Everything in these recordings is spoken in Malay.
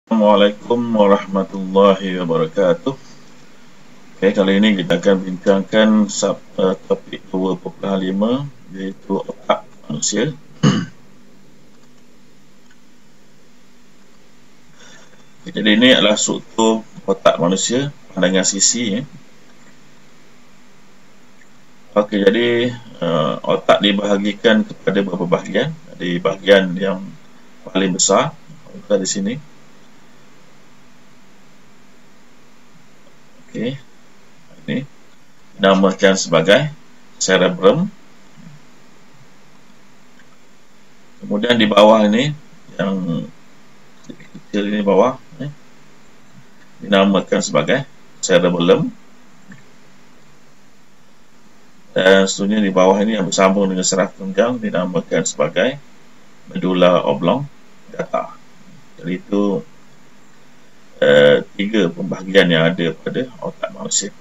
Assalamualaikum warahmatullahi wabarakatuh. Okay, kali ini kita akan bincangkan topik 2.5 iaitu otak manusia. Jadi ini adalah struktur otak manusia pandangan sisi. Okey, jadi otak dibahagikan kepada beberapa bahagian. Di bahagian yang paling besar kita di sini. Okey, ini dinamakan sebagai cerebrum. Kemudian di bawah ini, yang kecil ini bawah, dinamakan sebagai cerebellum. Dan seterusnya di bawah ini yang bersambung dengan saraf tunjang dinamakan sebagai medulla oblongata. Jadi itu tiga pembahagian yang ada pada otak manusia.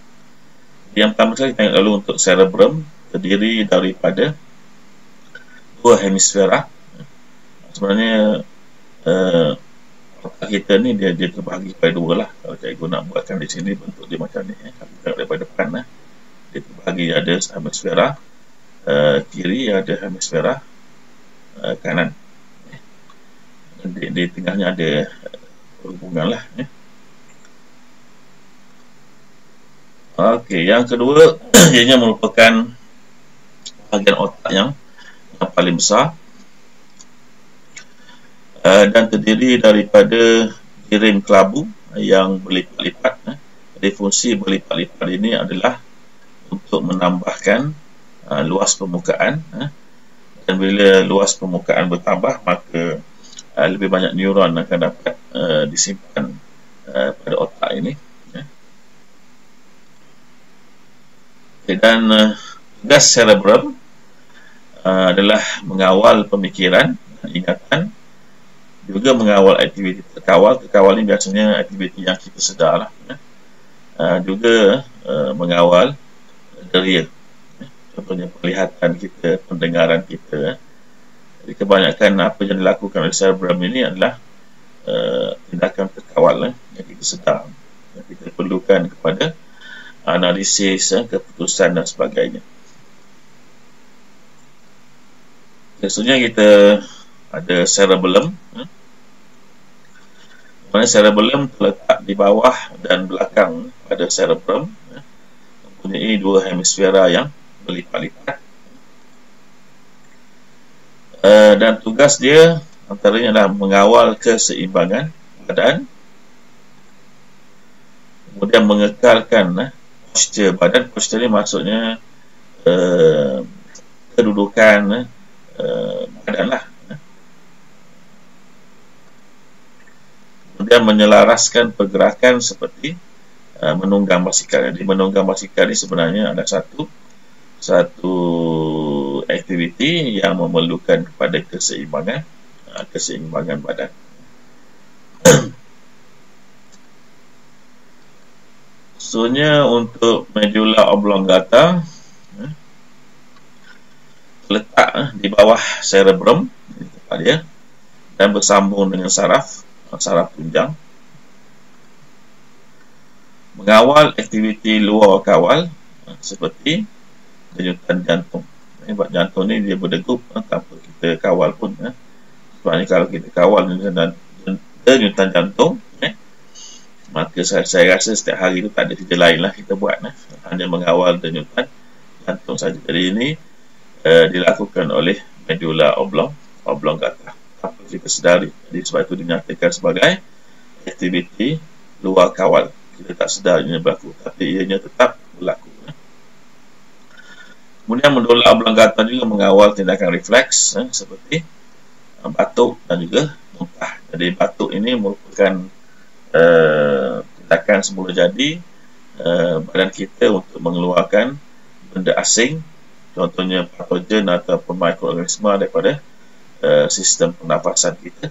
Yang pertama sekali kita tengok dulu untuk cerebrum, terdiri daripada dua hemisfera. Sebenarnya otak kita ni dia terbahagi pada dua lah. Kalau cikgu nak buatkan di sini bentuk dia macam ni, kalau tengok daripada depan lah, dia terbahagi ada hemisfera kiri, ada hemisfera kanan. Di tengahnya ada hubungan lah. Okey, yang kedua ianya merupakan bahagian otak yang paling besar dan terdiri daripada jirim kelabu yang berlipat-lipat. Jadi fungsi berlipat-lipat ini adalah untuk menambahkan luas permukaan, dan bila luas permukaan bertambah maka lebih banyak neuron akan dapat disimpan pada otak ini. Dan tugas cerebrum adalah mengawal pemikiran, ingatan, juga mengawal aktiviti terkawal. Terkawal ini biasanya aktiviti yang kita sedar lah, juga mengawal deria, contohnya penglihatan kita, pendengaran kita. Jadi kebanyakan apa yang dilakukan oleh cerebrum ini adalah tindakan terkawal yang kita sedar, yang kita perlukan kepada analisis, keputusan dan sebagainya. Seterusnya kita ada cerebellum. Cerebellum terletak di bawah dan belakang pada cerebrum, mempunyai dua hemisfera yang berlipat-lipat. Dan tugas dia antaranya adalah mengawal keseimbangan badan, kemudian mengekalkan postur badan. Postur ini maksudnya kedudukan badan lah. Kemudian menyelaraskan pergerakan seperti menunggang basikal. Jadi menunggang basikal ini sebenarnya ada satu aktiviti yang memerlukan kepada keseimbangan badan. Seterusnya untuk medulla oblongata terletak di bawah cerebrum, di tempat dia, dan bersambung dengan saraf tunjang, mengawal aktiviti luar kawal seperti denyutan jantung. Sebab jantung ni dia berdegup tanpa kita kawal pun. Sebabnya kalau kita kawal denyutan jantung, maka saya rasa setiap hari itu tak ada kerja lain lah kita buat, hanya mengawal denyutan jantung saja. Jadi ini dilakukan oleh medulla oblongata tanpa kita sedari. Jadi sebab itu dinyatakan sebagai aktiviti luar kawal. Kita tak sedar ianya berlaku, tapi ianya tetap berlaku. Kemudian medulla oblongata juga mengawal tindakan refleks seperti batuk dan juga muntah. Jadi batuk ini merupakan tindakan semula jadi badan kita untuk mengeluarkan benda asing, contohnya patogen ataupun mikroorganisma daripada sistem pernafasan kita,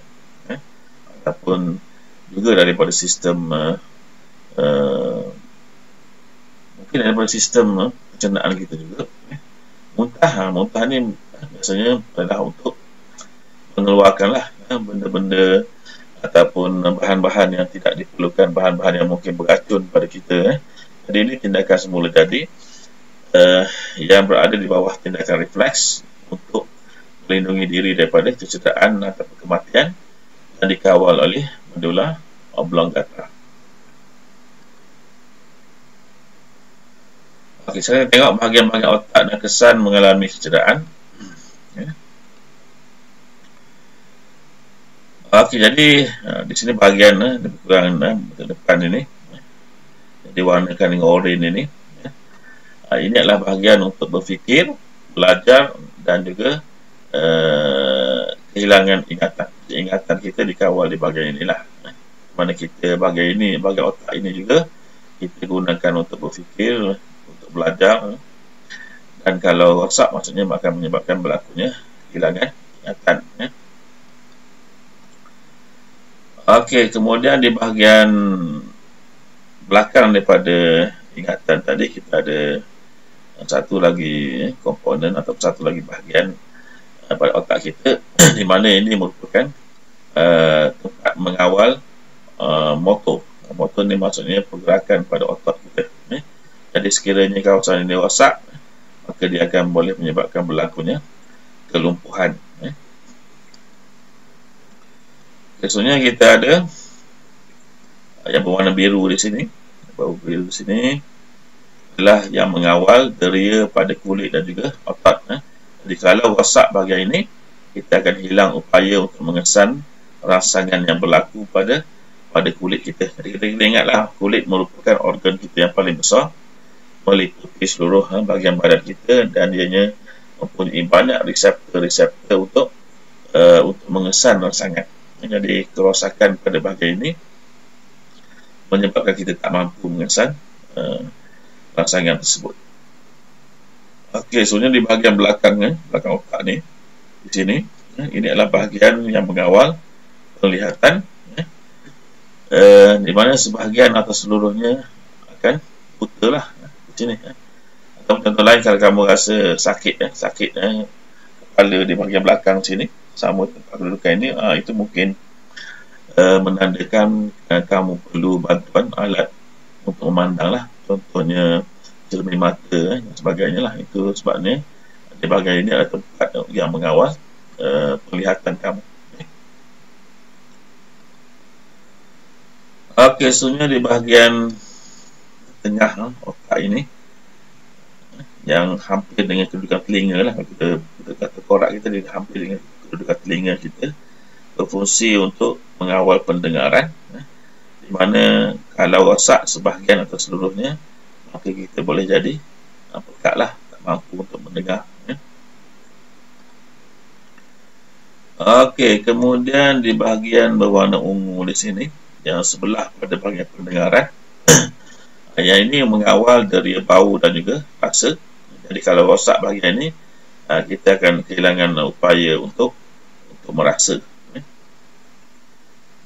ataupun juga daripada sistem mungkin daripada sistem pencernaan kita juga. Muntah ni biasanya adalah untuk mengeluarkanlah benda-benda ataupun bahan-bahan yang tidak diperlukan, bahan-bahan yang mungkin beracun pada kita. Jadi ini tindakan semula jadi yang berada di bawah tindakan refleks untuk melindungi diri daripada kecederaan atau kematian dan dikawal oleh medula oblongata. Okey, saya tengok bahagian-bahagian otak dan kesan mengalami kecederaan. Okey, jadi di sini bahagian lebih kurang depan ini diwarnakan dengan oranye ini. Ini adalah bahagian untuk berfikir, belajar dan juga kehilangan ingatan. Ingatan kita dikawal di bahagian inilah. Mana kita bahagian ini, bahagian otak ini juga kita gunakan untuk berfikir, untuk belajar, dan kalau rosak maksudnya akan menyebabkan berlakunya kehilangan ingatan. Okey, kemudian di bahagian belakang daripada ingatan tadi kita ada satu lagi komponen atau satu lagi bahagian pada otak kita di mana ini merupakan tempat mengawal motor. Motor ni maksudnya pergerakan pada otak kita. Jadi sekiranya kawasan ini rosak, maka dia akan boleh menyebabkan berlakunya kelumpuhan. Biasanya kita ada yang berwarna biru di sini. Biru di sini adalah yang mengawal deria pada kulit dan juga otak. Jadi kalau rosak bahagian ini, kita akan hilang upaya untuk mengesan rangsangan yang berlaku pada kulit kita. Jadi kita ingatlah, kulit merupakan organ kita yang paling besar, meliputi seluruh bahagian badan kita, dan dianya mempunyai banyak reseptor untuk mengesan rangsangan. Jadi kerosakan pada bahagian ini menyebabkan kita tak mampu mengesan rangsangan tersebut. Okey, sebenarnya di bahagian belakang otak ni, di sini, ini adalah bahagian yang mengawal penglihatan, di mana sebahagian atau seluruhnya akan buta lah di sini. Atau contoh lain, kalau kamu rasa sakit kepala di bahagian belakang sini, sama tempat kedudukan ini, itu mungkin menandakan kamu perlu bantuan alat untuk memandang lah, contohnya cermin mata dan sebagainya lah. Itu sebabnya di bahagian ini adalah tempat yang mengawal penglihatan kamu. Okey, sebenarnya di bahagian tengah otak ini yang hampir dengan kedudukan telinga lah, kita kata korak kita dia hampir dengan kedudukan telinga kita, berfungsi untuk mengawal pendengaran, di mana kalau rosak sebahagian atau seluruhnya, maka kita boleh jadi pekak lah, tak mampu untuk mendengar. Okey, kemudian di bahagian berwarna ungu di sini, yang sebelah pada bahagian pendengaran, yang ini mengawal deria bau dan juga rasa. Jadi kalau rosak bahagian ini, kita akan kehilangan upaya untuk merasa.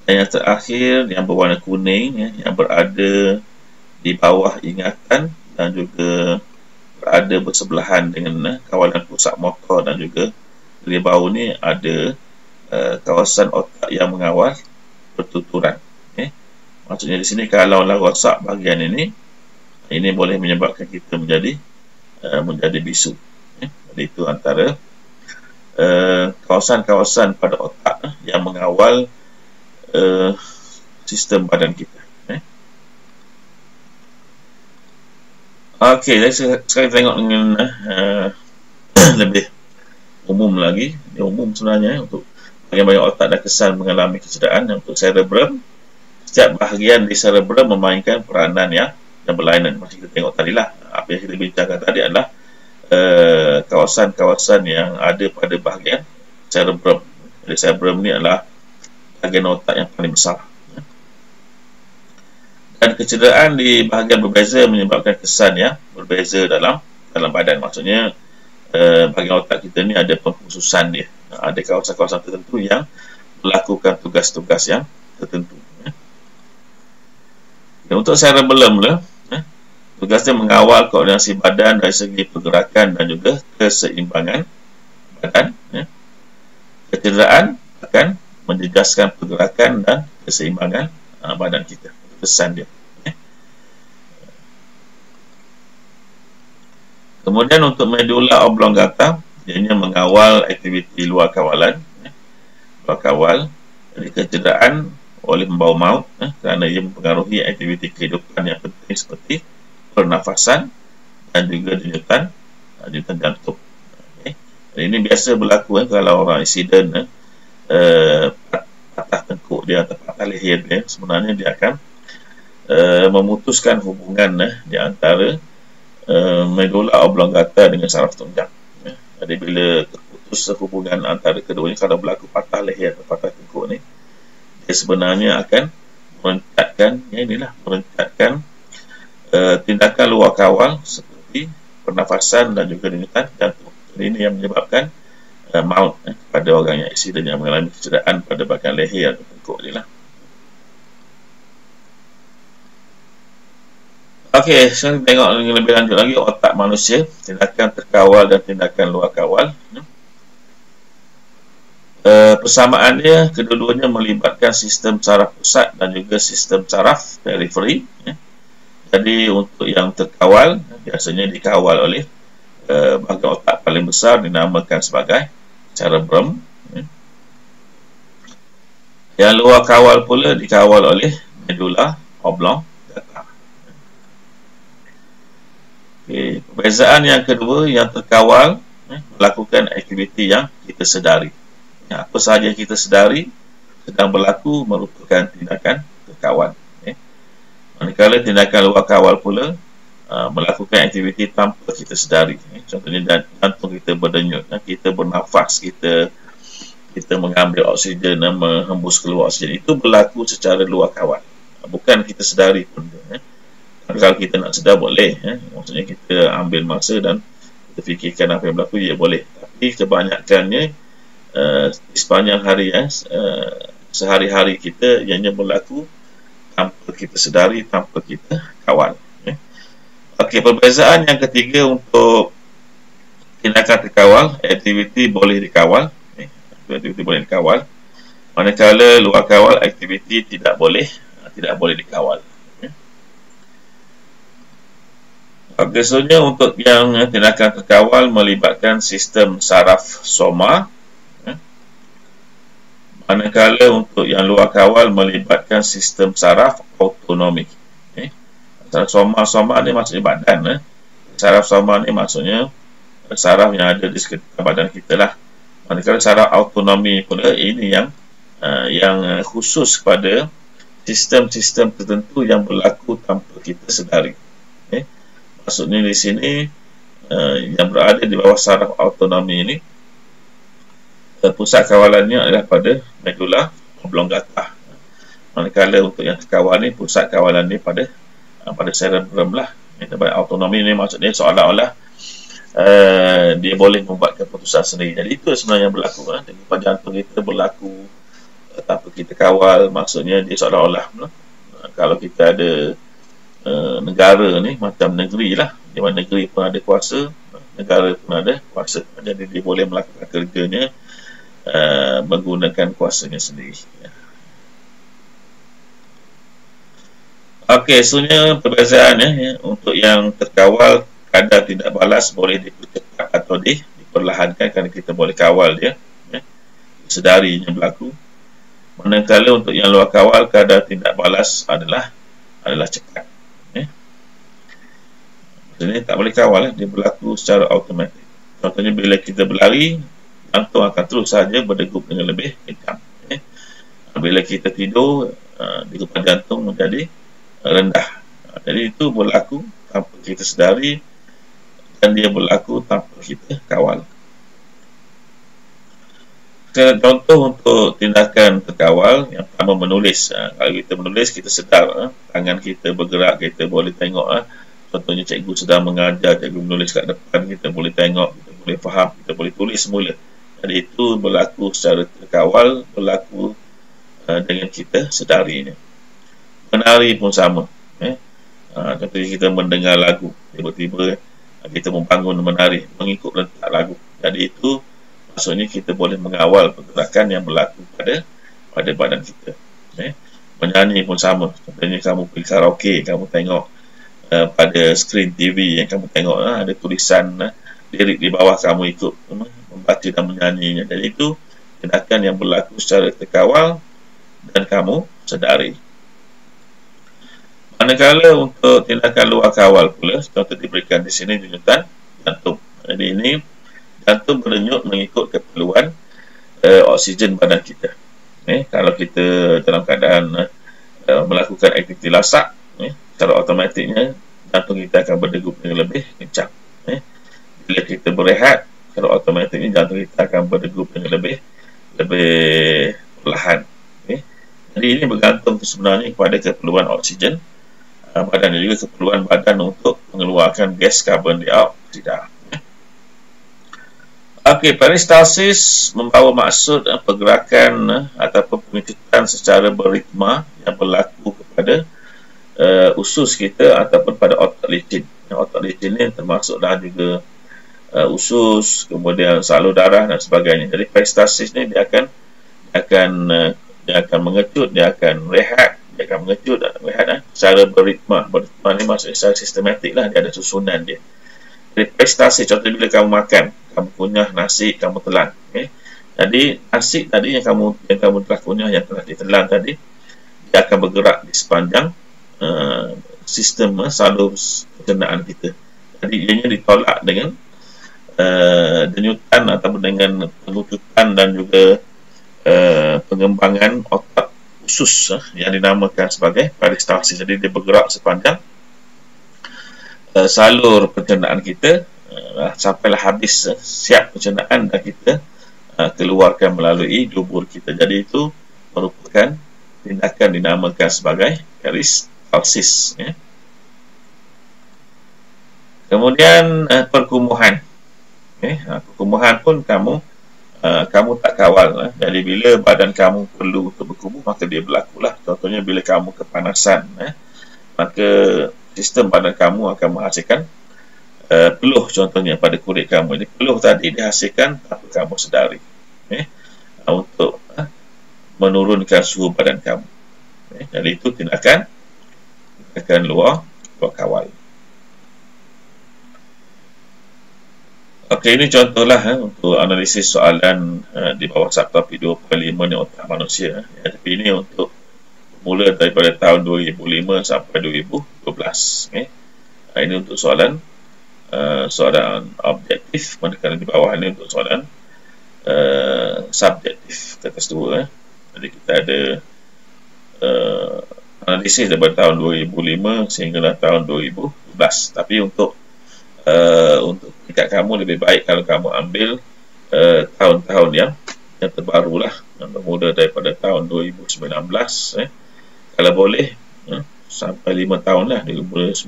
Dan yang terakhir, yang berwarna kuning, yang berada di bawah ingatan dan juga berada bersebelahan dengan kawalan pusat motor dan juga deria bau ni, ada kawasan otak yang mengawal pertuturan. Maksudnya di sini kalau rosak bahagian ini boleh menyebabkan kita menjadi bisu. Jadi itu antara kawasan-kawasan pada otak yang mengawal sistem badan kita. Okey, jadi sekarang tengok dengan lebih umum lagi. Ini umum sebenarnya untuk bahagian-bahagian otak dan kesan mengalami kecederaan. Untuk cerebrum, setiap bahagian di cerebrum memainkan peranan yang berlainan. Macam kita tengok tadilah, apa yang kita bincangkan tadi adalah kawasan-kawasan yang ada pada bahagian cerebrum. Jadi cerebrum ni adalah bahagian otak yang paling besar. Dan kecederaan di bahagian berbeza menyebabkan kesan yang berbeza dalam badan. Maksudnya bahagian otak kita ni ada pengkhususan dia. Ada kawasan-kawasan tertentu yang melakukan tugas-tugas yang tertentu. Dan untuk cerebellum lah, tugasnya mengawal koordinasi badan dari segi pergerakan dan juga keseimbangan badan. Kecederaan akan menjejaskan pergerakan dan keseimbangan badan kita. Pesan dia. Kemudian untuk medula oblongata, ianya mengawal aktiviti luar kawalan. Luar kawal, jadi kecederaan boleh membawa maut kerana ia mempengaruhi aktiviti kehidupan yang penting seperti pernafasan dan juga denyutan jantung. Jadi ini biasa berlaku kalau orang insiden patah tengkuk dia atau patah leher dia, sebenarnya dia akan memutuskan hubungan di antara medula oblongata dengan saraf tunjang. Jadi bila terputus hubungan antara keduanya, kalau berlaku patah leher atau patah tengkuk ni, dia sebenarnya akan merentatkan tindakan luar kawal seperti pernafasan dan juga denyutan jantung. Jadi ini yang menyebabkan maut pada orang yang aksiden yang mengalami kecederaan pada bahagian leher atau tengkuk ni lah. Okey, sekarang tengok lebih lanjut lagi otak manusia, tindakan terkawal dan tindakan luar kawal. Persamaannya, kedua-duanya melibatkan sistem saraf pusat dan juga sistem saraf periferi. Jadi untuk yang terkawal, biasanya dikawal oleh bahagian otak paling besar, dinamakan sebagai cerebrum. Yang luar kawal pula dikawal oleh medula oblongata. Okay. Perbezaan yang kedua, yang terkawal melakukan aktiviti yang kita sedari. Apa sahaja kita sedari sedang berlaku merupakan tindakan terkawal. Manakala tindakan luar kawal pula melakukan aktiviti tanpa kita sedari. Contohnya jantung kita berdenyut, kita bernafas, kita mengambil oksigen dan menghembus keluar oksigen. Itu berlaku secara luar kawal, bukan kita sedari pun. Kalau kita nak sedar boleh, maksudnya kita ambil masa dan kita fikirkan apa yang berlaku, ya boleh. Tapi kebanyakannya di sepanjang hari, sehari-hari kita ianya berlaku tanpa kita sedari, tanpa kita kawal. Okey, perbezaan yang ketiga untuk tindakan terkawal, aktiviti boleh dikawal. Aktiviti boleh dikawal. Manakala luar kawal, aktiviti tidak boleh dikawal. Biasanya untuk yang tindakan terkawal melibatkan sistem saraf soma, manakala untuk yang luar kawal melibatkan sistem saraf autonomi. Saraf soma ni maksudnya badan. Saraf soma ni maksudnya saraf yang ada di sekitar badan kita lah. Manakala saraf autonomi pula, ini yang khusus pada sistem-sistem tertentu yang berlaku tanpa kita sedari. Maksudnya di sini yang berada di bawah saraf autonomi ini, pusat kawalannya adalah pada medula oblongata. Manakala untuk yang terkawal ni, pusat kawalan ni pada cerebrum lah. Autonomi ni maksudnya seolah-olah dia boleh membuat keputusan sendiri. Jadi itu sebenarnya yang berlaku. Degupan jantung kita berlaku tanpa kita kawal, maksudnya dia seolah-olah kalau kita ada negara ni macam negeri lah, di mana negeri pun ada kuasa, negara pun ada kuasa. Jadi dia boleh melakukan kerjanya menggunakan kuasanya sendiri. Okey, sebenarnya perbezaan untuk yang terkawal, kadar tidak balas boleh dipercepat atau diperlahankan kerana kita boleh kawal dia, sedarinya berlaku. Manakala untuk yang luar kawal, kadar tidak balas adalah cepat. Ini tak boleh kawal, dia berlaku secara automatik. Contohnya bila kita berlari, jantung akan terus saja berdegup dengan lebih kencang. Bila kita tidur, degupan jantung menjadi rendah. Jadi itu berlaku tanpa kita sedari dan dia berlaku tanpa kita kawal. Contoh untuk tindakan terkawal, yang pertama menulis. Kalau kita menulis, kita sedar tangan kita bergerak, kita boleh tengok. Contohnya cikgu sedang mengajar, cikgu menulis kat depan, kita boleh tengok, kita boleh faham, kita boleh tulis semula. Jadi itu berlaku secara terkawal, berlaku dengan kita sedarinya. Menari pun sama. Contohnya kita mendengar lagu, tiba-tiba kita membangun menari, mengikut rentak lagu. Jadi itu maksudnya kita boleh mengawal pergerakan yang berlaku pada pada badan kita. Menyanyi pun sama. Contohnya kamu pergi karaoke, kamu tengok pada skrin TV yang kamu tengok, ada tulisan lirik di bawah, kamu ikut membaca dan menyanyinya. Dan itu tindakan yang berlaku secara terkawal dan kamu sedari. Manakala untuk tindakan luar kawal pula, contoh diberikan di sini denyutan jantung. Jadi ini jantung berdenyut mengikut keperluan oksigen badan kita. Kalau kita dalam keadaan melakukan aktiviti lasak, secara automatiknya jantung kita akan berdegup dengan lebih kencang. Bila kita berehat, secara automatiknya jantung kita akan berdegup dengan lebih perlahan. Jadi ini bergantung sebenarnya kepada keperluan oksigen badan dan juga keperluan badan untuk mengeluarkan gas karbon dioksida. Okey, peristalsis membawa maksud pergerakan ataupun pengecutan secara beritma yang berlaku kepada usus kita ataupun pada otot licin. Otot licin ni termasuk dan juga usus, kemudian salur darah dan sebagainya. Jadi peristalsis ni dia akan mengecut, dia akan rehat, dia akan mengecut dan rehat secara beritma. Beritma ni maksudnya secara sistematik lah, dia ada susunan dia. Jadi peristalsis, contoh bila kamu makan, kamu kunyah nasi, kamu telan. Jadi nasi tadi yang kamu telah kunyah, yang telah ditelan tadi, dia akan bergerak di sepanjang sistem salur pencernaan kita. Jadi ianya ditolak dengan denyutan ataupun dengan pengucutan dan juga pengembangan otak usus yang dinamakan sebagai peristalsis. Jadi dia bergerak sepanjang salur pencernaan kita sampailah habis siap pencernaan dan kita keluarkan melalui dubur kita. Jadi itu merupakan tindakan dinamakan sebagai peristalsis. Kemudian perkumuhan. Perkumuhan pun kamu tak kawal. Jadi bila badan kamu perlu untuk berkumuh, maka dia berlakulah. Contohnya bila kamu kepanasan, maka sistem badan kamu akan menghasilkan peluh, contohnya pada kulit kamu. Jadi peluh tadi dihasilkan tanpa kamu sedari, untuk menurunkan suhu badan kamu. Jadi itu tindakan luar kawal. Okey, ini contohlah untuk analisis soalan di bawah subtopik 2.5 ni otak manusia. Tapi ini untuk mula daripada tahun 2005 sampai 2012. Ini untuk soalan objektif, manakala di bawah ini untuk soalan subjektif, kertas 2. Jadi kita ada analisis daripada tahun 2005 sehingga tahun 2012. Tapi untuk tingkat kamu lebih baik kalau kamu ambil tahun-tahun yang terbarulah, yang bermula daripada tahun 2019. Kalau boleh sampai 5 tahun lah, 2019,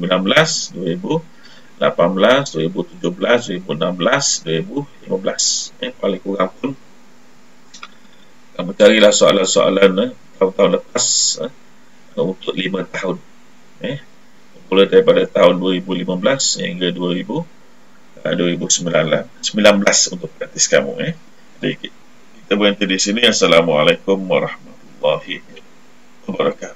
2018, 2017, 2016, 2015. Paling kurang pun kamu carilah soalan-soalan tahun-tahun lepas untuk 5 tahun. Mula daripada tahun 2015 hingga 2019 untuk praktis kamu. Jadi kita berhenti di sini. Assalamualaikum warahmatullahi wabarakatuh.